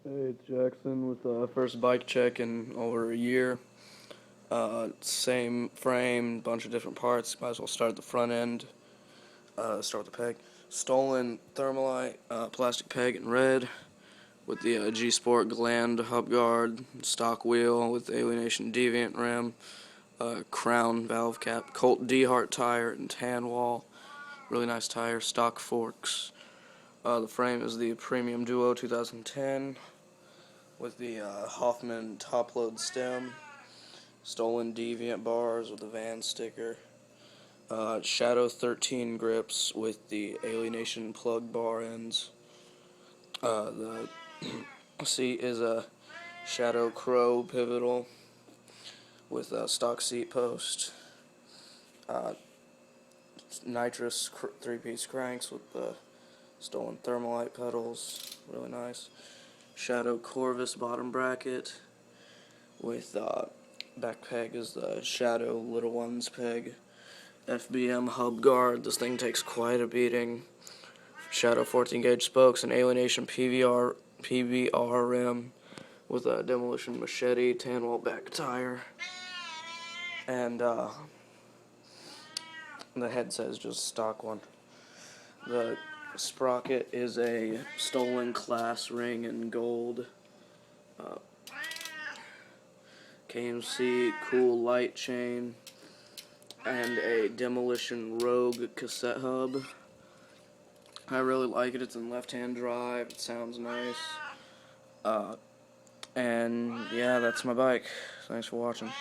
Hey, it's Jackson with the first bike check in over a year. Same frame, bunch of different parts. Might as well start at the front end. Start with the peg. Stolen Thermalite plastic peg in red with the G Sport gland hub guard, stock wheel with the Alienation Deviant rim, crown valve cap, Colt D-Hart tire and tan wall. Really nice tire. Stock forks. The frame is the Premium Duo 2010. With the Hoffman top load stem, stolen Deviant bars with the van sticker, Shadow 13 grips with the Alienation plug bar ends. The seat is a Shadow Crow pivotal with a stock seat post. Nitrous 3-piece cranks with the stolen Thermalite pedals, really nice. Shadow Corvus bottom bracket with back peg is the Shadow Little Ones peg. FBM hub guard, this thing takes quite a beating. Shadow 14 gauge spokes and Alienation PBR rim with a Demolition Machete tan wall back tire. And the head says just stock one. The sprocket is a stolen class ring in gold. KMC cool light chain and a Demolition Rogue cassette hub. I really like it. It's in left-hand drive. It sounds nice. And yeah, that's my bike. Thanks for watching.